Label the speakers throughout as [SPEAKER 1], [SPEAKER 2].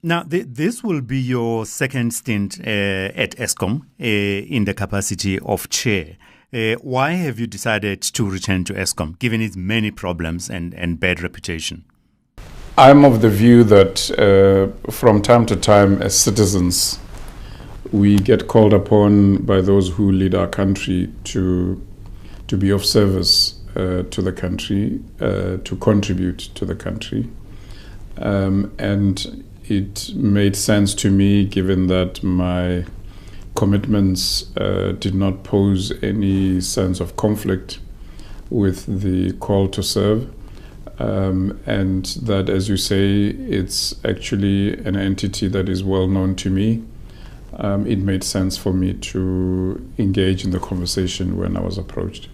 [SPEAKER 1] Now, this will be your second stint at ESCOM in the capacity of chair. Why have you decided to return to ESCOM, given its many problems and bad reputation?
[SPEAKER 2] I'm of the view that from time to time, as citizens, we get called upon by those who lead our country to be of service to the country, to contribute to the country. And it made sense to me, given that my commitments did not pose any sense of conflict with the call to serve. And that, as you say, it's actually an entity that is well known to me. It made sense for me to engage in the conversation when I was approached.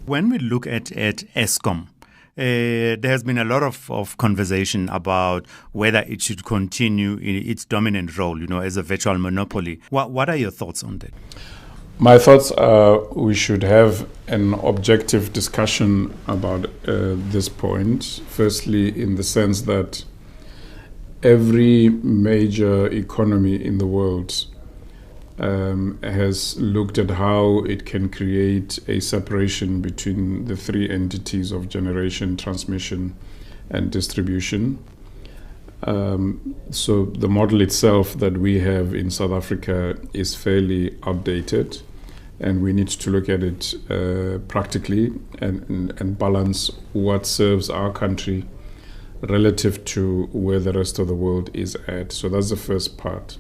[SPEAKER 1] When we look at ESCOM, there has been a lot of conversation about whether it should continue in its dominant role, as a virtual monopoly. What are your thoughts on that?
[SPEAKER 2] My thoughts are we should have an objective discussion about this point. Firstly, in the sense that every major economy in the world has looked at how it can create a separation between the three entities of generation, transmission, and distribution. So the model itself that we have in South Africa is fairly outdated, and we need to look at it practically and balance what serves our country relative to where the rest of the world is at. So that's the first part.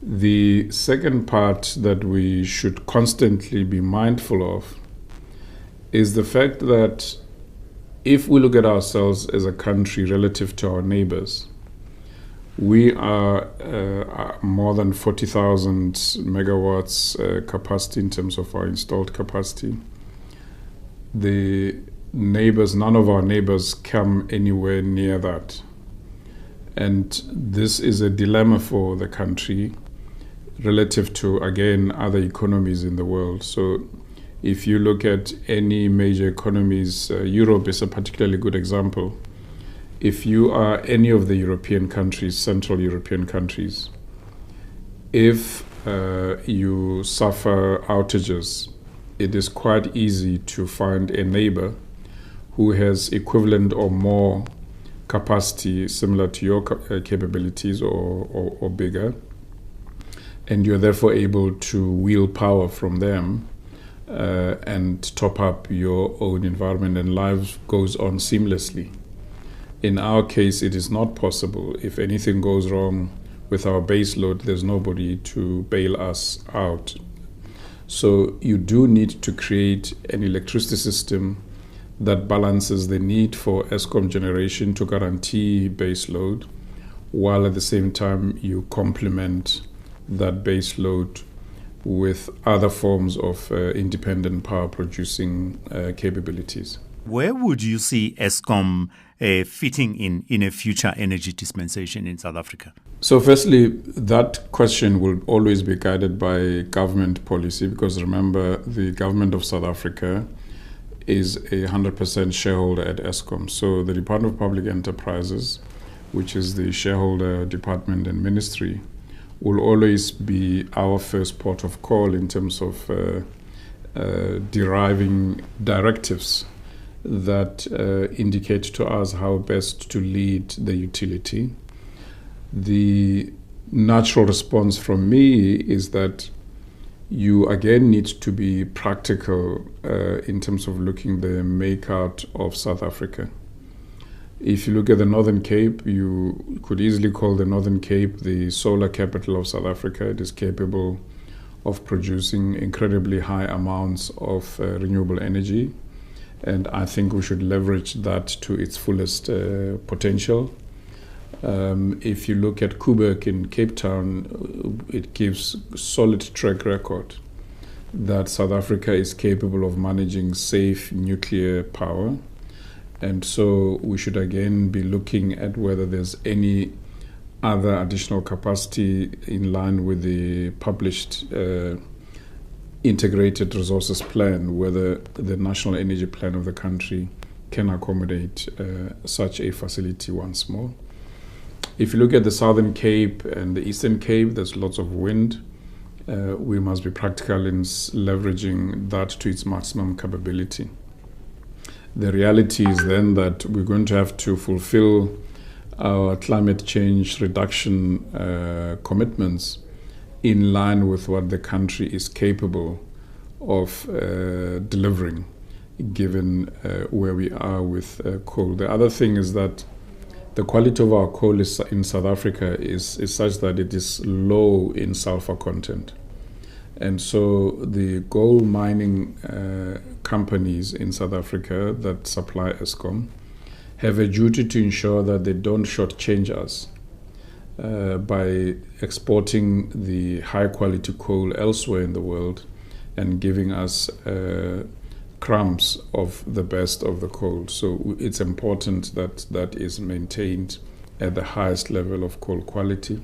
[SPEAKER 2] The second part that we should constantly be mindful of is the fact that if we look at ourselves as a country relative to our neighbors, we are more than 40,000 megawatts capacity in terms of our installed capacity. The neighbors, none of our neighbors come anywhere near that. And this is a dilemma for the country relative to, again, other economies in the world. So if you look at any major economies, Europe is a particularly good example. If you are any of the European countries, Central European countries, if you suffer outages, it is quite easy to find a neighbor who has equivalent or more capacity similar to your capabilities or bigger, and you're therefore able to wheel power from them and top up your own environment, and life goes on seamlessly. In our case, it is not possible. If anything goes wrong with our base load, there's nobody to bail us out. So you do need to create an electricity system that balances the need for ESCOM generation to guarantee base load, while at the same time you complement that base load with other forms of independent power producing capabilities.
[SPEAKER 1] Where would you see ESCOM fitting in a future energy dispensation in South Africa?
[SPEAKER 2] So firstly, that question will always be guided by government policy, because remember, the government of South Africa is a 100% shareholder at ESCOM. So the Department of Public Enterprises, which is the shareholder department and ministry, will always be our first port of call in terms of deriving directives that indicate to us how best to lead the utility. The natural response from me is that you again need to be practical in terms of looking the makeout of South Africa. If you look at the Northern Cape, you could easily call the Northern Cape the solar capital of South Africa. It is capable of producing incredibly high amounts of renewable energy, and I think we should leverage that to its fullest potential. If you look at Koeberg in Cape Town, it gives solid track record that South Africa is capable of managing safe nuclear power. And so we should again be looking at whether there's any other additional capacity in line with the published integrated resources plan, whether the national energy plan of the country can accommodate such a facility once more. If you look at the Southern Cape and the Eastern Cape, there's lots of wind. We must be practical in leveraging that to its maximum capability. The reality is then that we're going to have to fulfill our climate change reduction commitments in line with what the country is capable of delivering, given where we are with coal. The other thing is that the quality of our coal in South Africa is such that it is low in sulfur content. And so the gold mining companies in South Africa that supply Eskom have a duty to ensure that they don't shortchange us by exporting the high quality coal elsewhere in the world and giving us crumbs of the best of the coal. So it's important that that is maintained at the highest level of coal quality.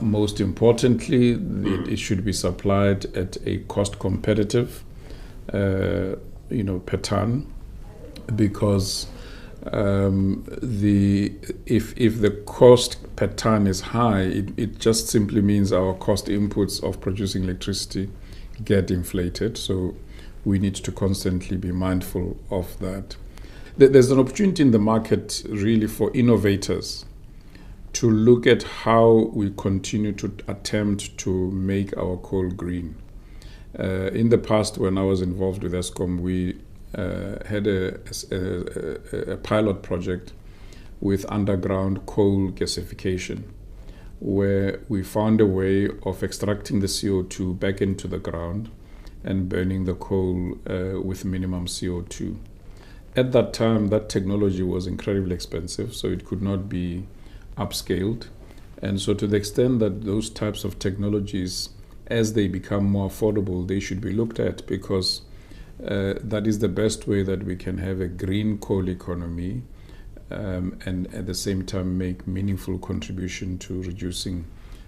[SPEAKER 2] Most importantly, it should be supplied at a cost competitive, per ton, because if the cost per ton is high, it just simply means our cost inputs of producing electricity get inflated. So we need to constantly be mindful of that. There's an opportunity in the market really for innovators to look at how we continue to attempt to make our coal green. In the past, when I was involved with Eskom, we had a pilot project with underground coal gasification, where we found a way of extracting the CO2 back into the ground and burning the coal with minimum CO2. At that time, that technology was incredibly expensive, so it could not be upscaled. And so to the extent that those types of technologies, as they become more affordable, they should be looked at, because that is the best way that we can have a green coal economy and at the same time make meaningful contribution to reducing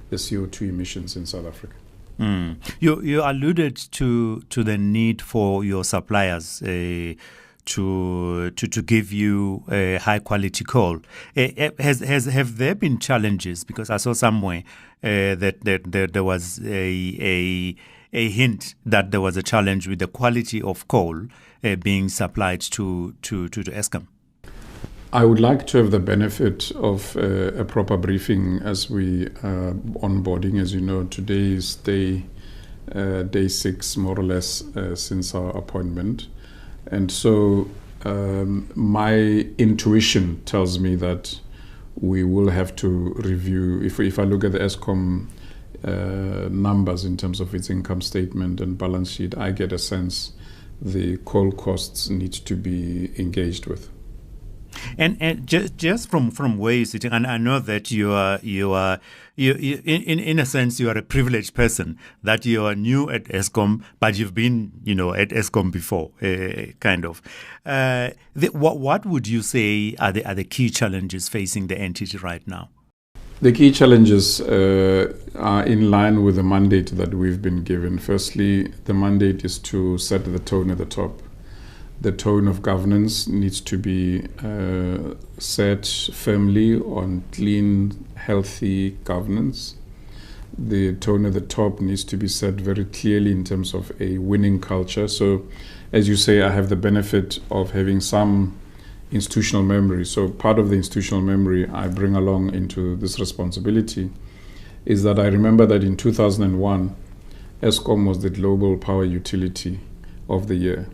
[SPEAKER 2] the CO2 emissions in South Africa.
[SPEAKER 1] You alluded to the need for your suppliers to give you high quality coal. Have there been challenges? Because I saw somewhere that there was a hint that there was a challenge with the quality of coal being supplied to Eskom.
[SPEAKER 2] I would like to have the benefit of a proper briefing as we are onboarding. As you know, today is day 6, more or less, since our appointment. And so my intuition tells me that we will have to review, if I look at the Eskom numbers in terms of its income statement and balance sheet, I get a sense the coal costs need to be engaged with.
[SPEAKER 1] And just from where you're sitting, and I know that you in a sense you are a privileged person, that you are new at Eskom, but you've been at Eskom before, kind of. What would you say are the key challenges facing the entity right now?
[SPEAKER 2] The key challenges are in line with the mandate that we've been given. Firstly, the mandate is to set the tone at the top. The tone of governance needs to be set firmly on clean, healthy governance. The tone at the top needs to be set very clearly in terms of a winning culture. So, as you say, I have the benefit of having some institutional memory. So part of the institutional memory I bring along into this responsibility is that I remember that in 2001, Eskom was the global power utility of the year.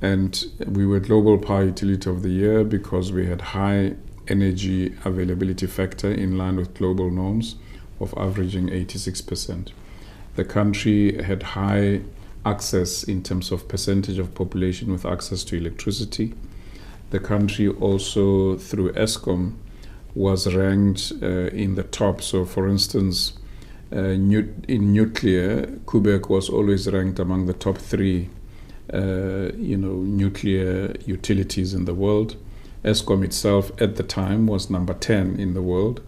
[SPEAKER 2] And we were Global Power Utility of the Year because we had high energy availability factor in line with global norms of averaging 86%. The country had high access in terms of percentage of population with access to electricity. The country also, through Eskom, was ranked in the top. So, for instance, in nuclear, Quebec was always ranked among the top 3 nuclear utilities in the world. Eskom itself at the time was number 10 in the world.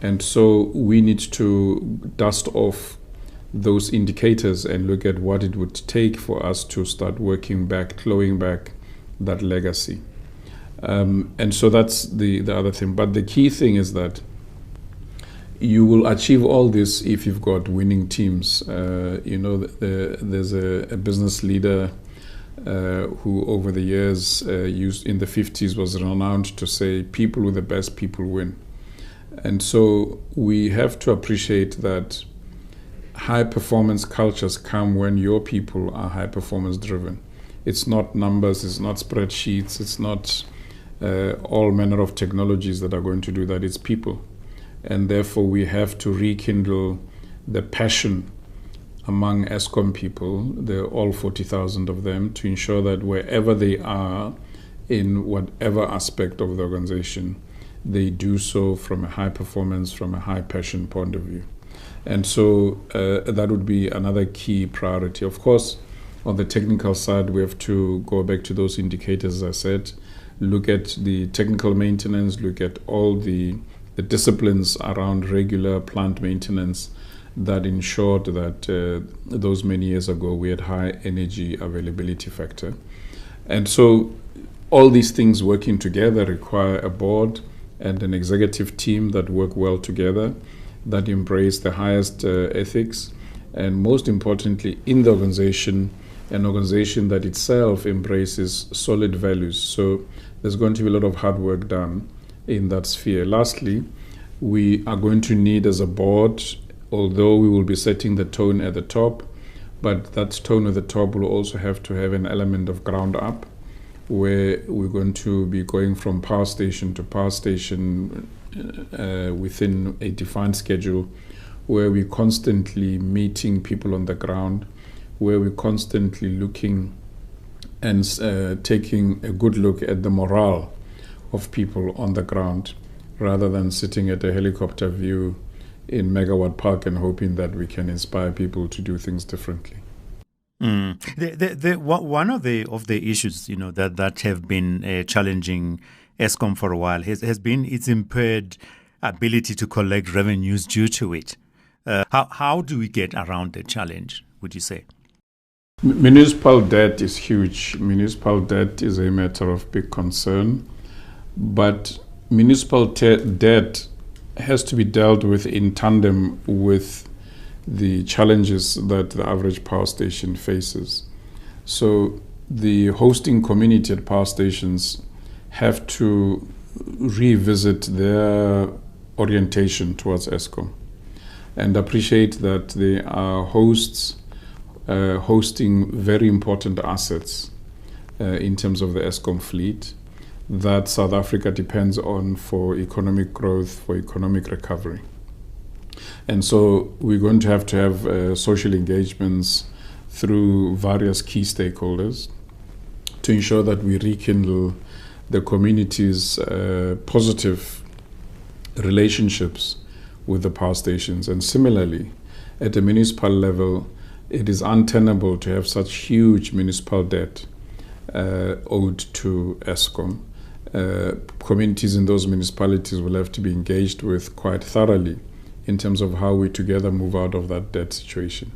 [SPEAKER 2] And so we need to dust off those indicators and look at what it would take for us to start working back, clawing back that legacy. And so that's the other thing. But the key thing is that you will achieve all this if you've got winning teams. There's a business leader who over the years used in the 50s was renowned to say, people with the best people win. And so we have to appreciate that high performance cultures come when your people are high performance driven. It's not numbers, it's not spreadsheets, it's not all manner of technologies that are going to do that, it's people. And therefore we have to rekindle the passion among Eskom people, all 40,000 of them, to ensure that wherever they are, in whatever aspect of the organization, they do so from a high performance, from a high passion point of view. And so that would be another key priority. Of course, on the technical side, we have to go back to those indicators, as I said, look at the technical maintenance, look at all the disciplines around regular plant maintenance that ensured that those many years ago we had high energy availability factor. And so all these things working together require a board and an executive team that work well together, that embrace the highest ethics, and most importantly, in the organization, an organization that itself embraces solid values. So there's going to be a lot of hard work done in that sphere. Lastly, we are going to need as a board, although we will be setting the tone at the top, but that tone at the top will also have to have an element of ground up, where we're going to be going from power station to power station within a defined schedule, where we're constantly meeting people on the ground, where we're constantly looking and taking a good look at the morale of people on the ground, rather than sitting at a helicopter view in Megawatt Park and hoping that we can inspire people to do things differently.
[SPEAKER 1] One of the issues, that have been challenging Eskom for a while has been its impaired ability to collect revenues due to it. How do we get around the challenge, would you say?
[SPEAKER 2] Municipal debt is huge. Municipal debt is a matter of big concern, but municipal debt has to be dealt with in tandem with the challenges that the average power station faces. So the hosting community at power stations have to revisit their orientation towards Eskom and appreciate that they are hosts hosting very important assets in terms of the Eskom fleet that South Africa depends on for economic growth, for economic recovery. And so we're going to have social engagements through various key stakeholders to ensure that we rekindle the community's positive relationships with the power stations. And similarly, at a municipal level, it is untenable to have such huge municipal debt owed to Eskom. Communities in those municipalities will have to be engaged with quite thoroughly in terms of how we together move out of that debt situation.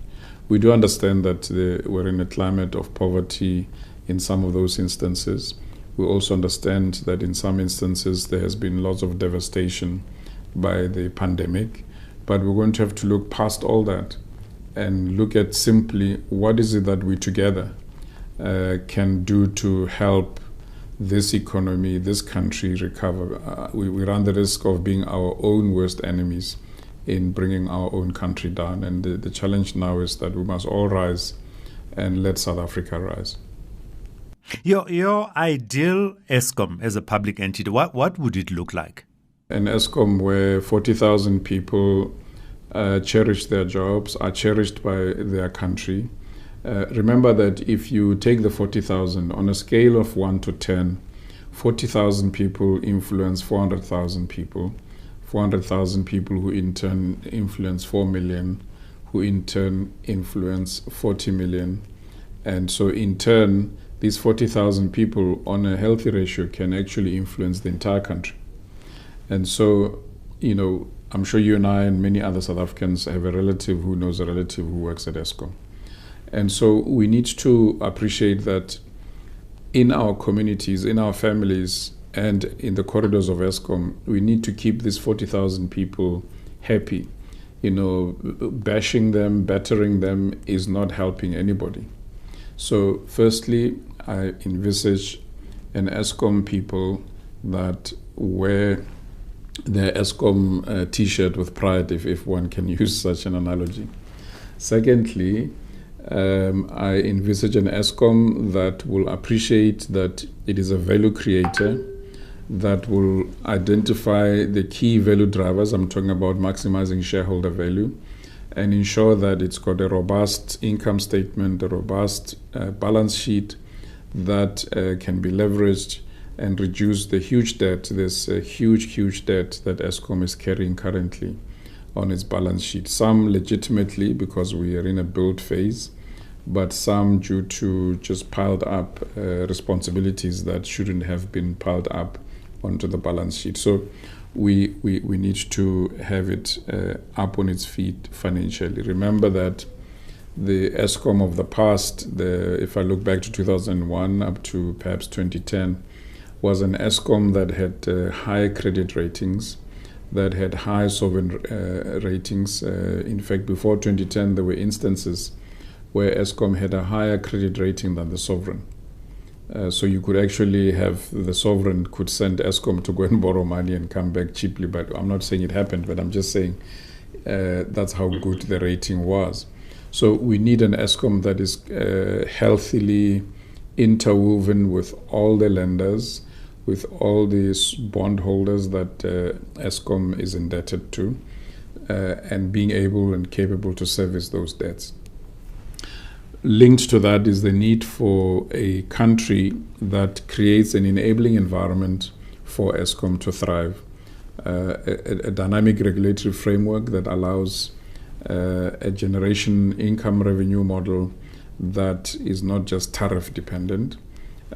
[SPEAKER 2] We do understand that we're in a climate of poverty in some of those instances. We also understand that in some instances there has been lots of devastation by the pandemic, but we're going to have to look past all that and look at simply what is it that we together can do to help this economy, this country recover. We run the risk of being our own worst enemies in bringing our own country down. And the challenge now is that we must all rise and let South Africa rise.
[SPEAKER 1] Your ideal Eskom as a public entity, what would it look like?
[SPEAKER 2] An Eskom where 40,000 people cherish their jobs, are cherished by their country. Remember that if you take the 40,000 on a scale of 1 to 10, 40,000 people influence 400,000 people, 400,000 people who in turn influence 4 million, who in turn influence 40 million. And so in turn, these 40,000 people on a healthy ratio can actually influence the entire country. And so, I'm sure you and I and many other South Africans have a relative who knows a relative who works at Eskom. And so we need to appreciate that in our communities, in our families, and in the corridors of Eskom, we need to keep these 40,000 people happy. Bashing them, battering them is not helping anybody. So firstly, I envisage an Eskom people that wear their Eskom t-shirt with pride, if one can use such an analogy. Secondly, I envisage an Eskom that will appreciate that it is a value creator, that will identify the key value drivers. I'm talking about maximizing shareholder value, and ensure that it's got a robust income statement, a robust balance sheet that can be leveraged and reduce the huge debt, this huge debt that Eskom is carrying currently on its balance sheet. Some legitimately because we are in a build phase, but some due to just piled up responsibilities that shouldn't have been piled up onto the balance sheet. So we need to have it up on its feet financially. Remember that the Eskom of the past, if I look back to 2001 up to perhaps 2010, was an Eskom that had high credit ratings, that had high sovereign ratings. In fact, before 2010, there were instances where Eskom had a higher credit rating than the sovereign. So you could actually have the sovereign could send Eskom to go and borrow money and come back cheaply. But I'm not saying it happened, but I'm just saying that's how good the rating was. So we need an Eskom that is healthily interwoven with all the lenders, with all these bondholders that Eskom is indebted to, and being able and capable to service those debts. Linked to that is the need for a country that creates an enabling environment for Eskom to thrive. A dynamic regulatory framework that allows a generation income revenue model that is not just tariff dependent.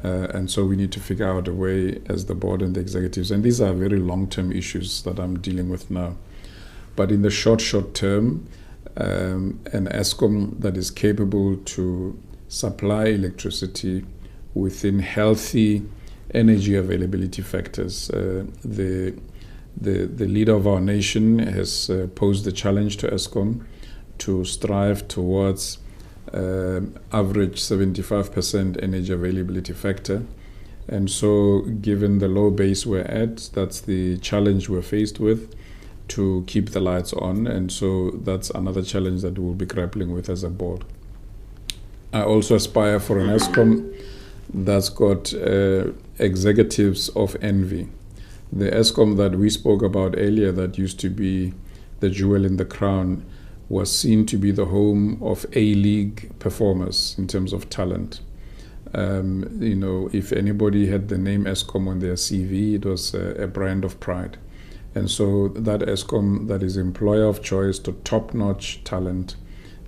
[SPEAKER 2] And so we need to figure out a way as the board and the executives, and these are very long-term issues that I'm dealing with now. But in the short term, an Eskom that is capable to supply electricity within healthy energy availability factors. The leader of our nation has posed the challenge to Eskom to strive towards average 75% energy availability factor. And so given the low base we're at, that's the challenge we're faced with, to keep the lights on, and so that's another challenge that we'll be grappling with as a board. I also aspire for an Eskom that's got executives of envy. The Eskom that we spoke about earlier that used to be the jewel in the crown was seen to be the home of A-League performers in terms of talent. If anybody had the name Eskom on their CV, it was a brand of pride. And so that Eskom that is employer of choice to top-notch talent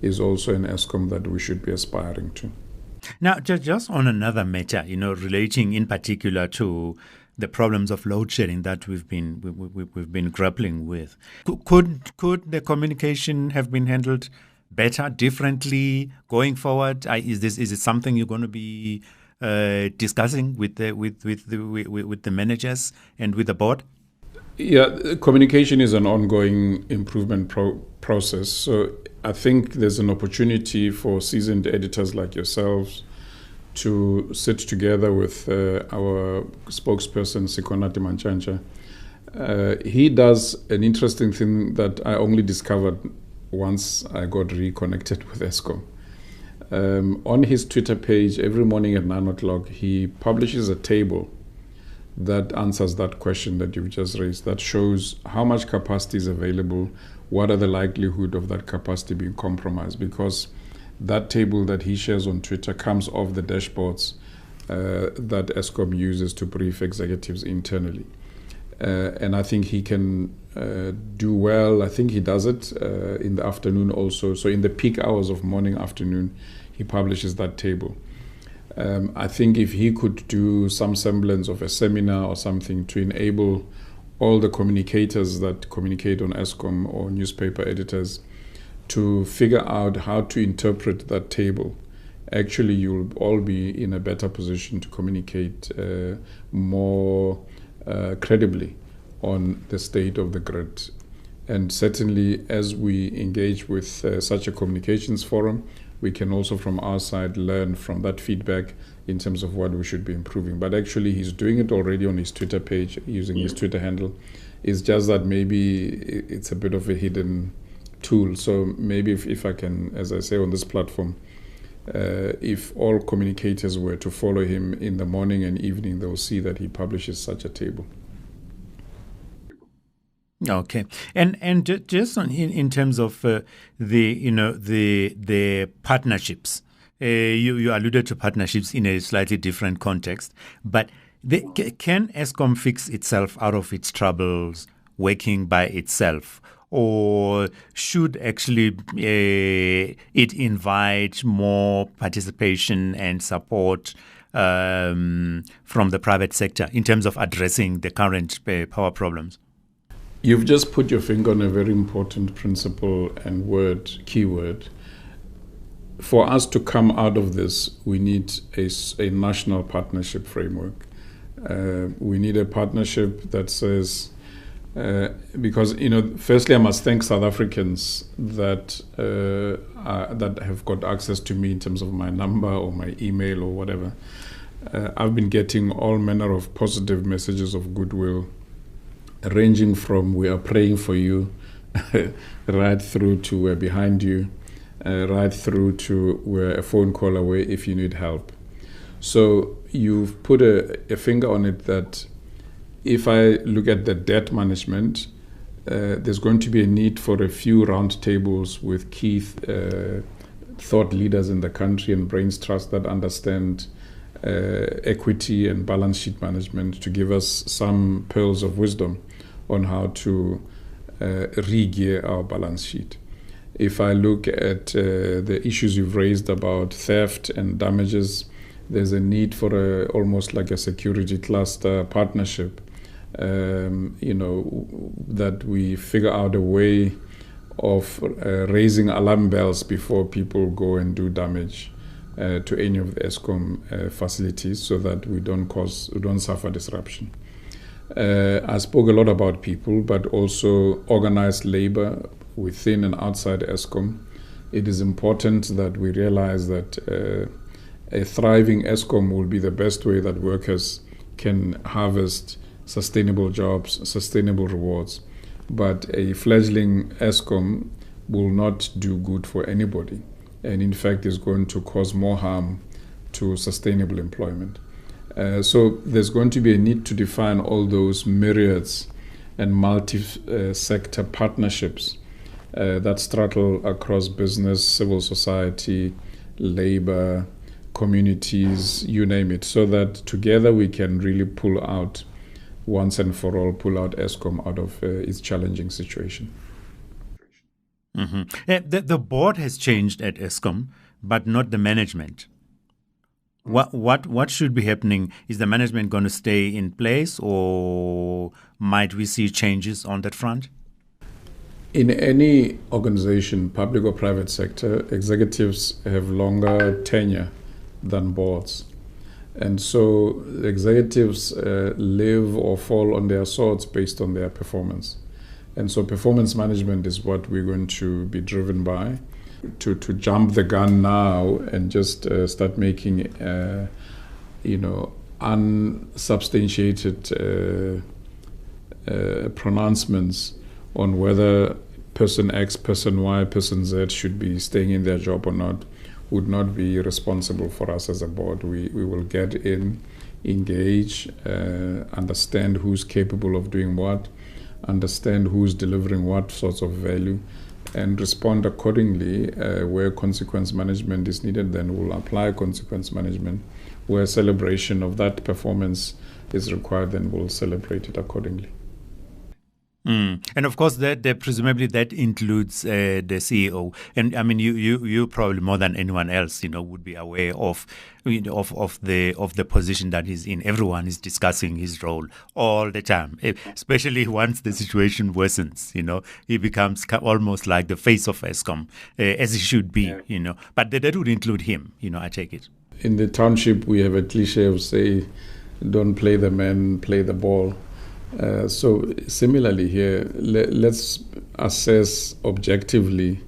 [SPEAKER 2] is also an Eskom that we should be aspiring to.
[SPEAKER 1] Now, just on another matter, relating in particular to the problems of load shedding that we've been grappling with, could the communication have been handled better, differently going forward? Is it something you're going to be discussing with the managers and with the board?
[SPEAKER 2] Yeah, communication is an ongoing improvement process. So I think there's an opportunity for seasoned editors like yourselves to sit together with our spokesperson, Sikonati Manchanja. He does an interesting thing that I only discovered once I got reconnected with Eskom. On his Twitter page, every morning at 9 o'clock, he publishes a table that answers that question that you've just raised, that shows how much capacity is available, what are the likelihood of that capacity being compromised, because that table that he shares on Twitter comes off the dashboards that Eskom uses to brief executives internally. And I think he can do well. I think he does it in the afternoon also. So in the peak hours of morning, afternoon, he publishes that table. I think if he could do some semblance of a seminar or something to enable all the communicators that communicate on Eskom or newspaper editors to figure out how to interpret that table actually you'll all be in a better position to communicate more credibly on the state of the grid. And certainly, as we engage with such a communications forum, we can also from our side learn from that feedback in terms of what we should be improving. But actually, he's doing it already on his Twitter page using his Twitter handle. It's just that maybe it's a bit of a hidden tool. So maybe if I can, as I say on this platform, if all communicators were to follow him in the morning and evening, they'll see that he publishes such a table.
[SPEAKER 1] Okay, and just in terms of the partnerships, you alluded to partnerships in a slightly different context, but can Eskom fix itself out of its troubles working by itself, or should actually it invite more participation and support from the private sector in terms of addressing the current power problems?
[SPEAKER 2] You've just put your finger on a very important principle and keyword. For us to come out of this, we need a national partnership framework. We need a partnership that says, because, firstly, I must thank South Africans that have got access to me in terms of my number or my email or whatever. I've been getting all manner of positive messages of goodwill, ranging from "we are praying for you," right through to "we're behind you," right through to "we're a phone call away if you need help." So you've put a finger on it that if I look at the debt management, there's going to be a need for a few roundtables with key thought leaders in the country and brains trust that understand equity and balance sheet management to give us some pearls of wisdom on how to re-gear our balance sheet. If I look at the issues you've raised about theft and damages, there's a need for almost like a security cluster partnership, that we figure out a way of raising alarm bells before people go and do damage to any of the Eskom facilities, so that we don't suffer disruption. I spoke a lot about people, but also organized labor within and outside Eskom. It is important that we realize that a thriving Eskom will be the best way that workers can harvest sustainable jobs, sustainable rewards. But a fledgling Eskom will not do good for anybody, and in fact is going to cause more harm to sustainable employment. So there's going to be a need to define all those myriads and multi-sector partnerships that straddle across business, civil society, labor, communities, you name it, so that together we can really pull out Eskom out of its challenging situation.
[SPEAKER 1] Mm-hmm. The board has changed at Eskom, but not the management. What should be happening? Is the management going to stay in place, or might we see changes on that front?
[SPEAKER 2] In any organization, public or private sector, executives have longer tenure than boards. And so executives live or fall on their swords based on their performance. And so performance management is what we're going to be driven by. To jump the gun now and just start making, unsubstantiated pronouncements on whether person X, person Y, person Z should be staying in their job or not would not be responsible for us as a board. We will get in, engage, understand who's capable of doing what, understand who's delivering what sorts of value, and respond accordingly. Where consequence management is needed, then we'll apply consequence management. Where celebration of that performance is required, then we'll celebrate it accordingly.
[SPEAKER 1] And of course, that presumably that includes the CEO. And I mean, you probably more than anyone else, would be aware of, of the position that he's in. Everyone is discussing his role all the time, especially once the situation worsens. He becomes almost like the face of ESCOM, as he should be.
[SPEAKER 2] Yeah.
[SPEAKER 1] But that would include him. I take it.
[SPEAKER 2] In the township, we have a cliche of say, "Don't play the man, play the ball." So similarly here, let's assess objectively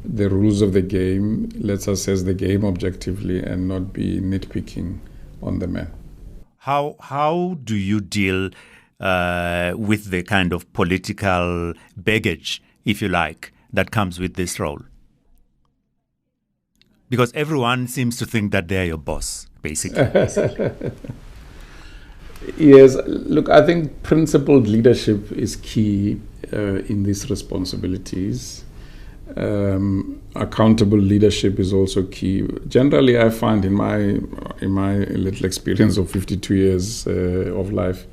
[SPEAKER 2] the rules of the game. Let's assess the game objectively and not be nitpicking on the man.
[SPEAKER 1] How do you deal with the kind of political baggage, if you like, that comes with this role? Because everyone seems to think that they're your boss, basically.
[SPEAKER 2] Yes, look, I think principled leadership is key in these responsibilities. Accountable leadership is also key. Generally, I find in my little experience of 52 years of life,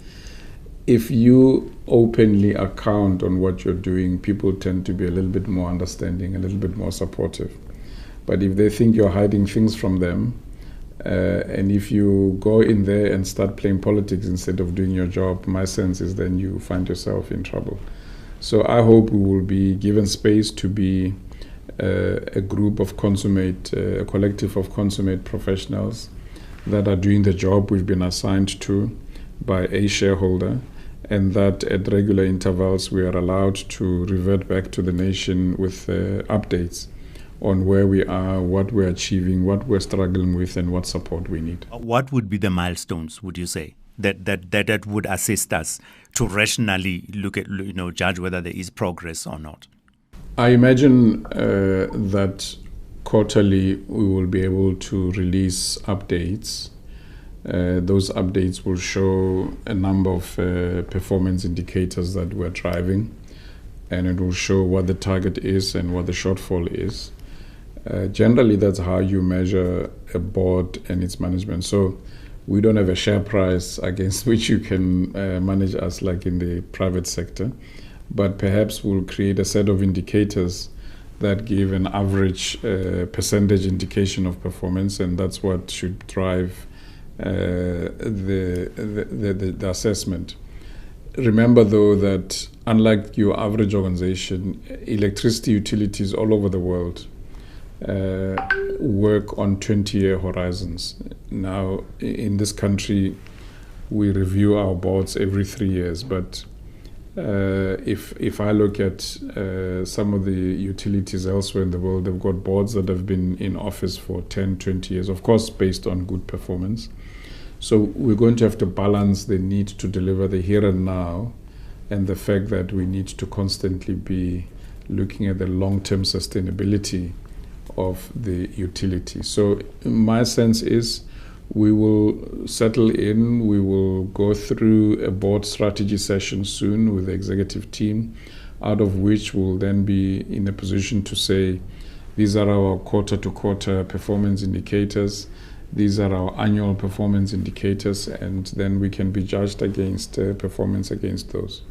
[SPEAKER 2] if you openly account on what you're doing, people tend to be a little bit more understanding, a little bit more supportive. But if they think you're hiding things from them, and if you go in there and start playing politics instead of doing your job, my sense is then you find yourself in trouble. So I hope we will be given space to be a group of a collective of consummate professionals that are doing the job we've been assigned to by a shareholder, and that at regular intervals we are allowed to revert back to the nation with updates on where we are, what we're achieving, what we're struggling with, and what support we need.
[SPEAKER 1] What would be the milestones, would you say, that would assist us to rationally look at, judge whether there is progress or not?
[SPEAKER 2] I imagine that quarterly we will be able to release updates. Those updates will show a number of performance indicators that we're driving, and it will show what the target is and what the shortfall is. Generally, that's how you measure a board and its management. So we don't have a share price against which you can manage us like in the private sector, but perhaps we'll create a set of indicators that give an average percentage indication of performance, and that's what should drive the assessment. Remember, though, that unlike your average organization, electricity utilities all over the world work on 20-year horizons. Now, in this country, we review our boards every 3 years, but if I look at some of the utilities elsewhere in the world, they've got boards that have been in office for 10, 20 years, of course, based on good performance. So we're going to have to balance the need to deliver the here and now and the fact that we need to constantly be looking at the long-term sustainability of the utility. So my sense is we will settle in, we will go through a board strategy session soon with the executive team, out of which we'll then be in a position to say, these are our quarter-to-quarter performance indicators, these are our annual performance indicators, and then we can be judged against performance against those.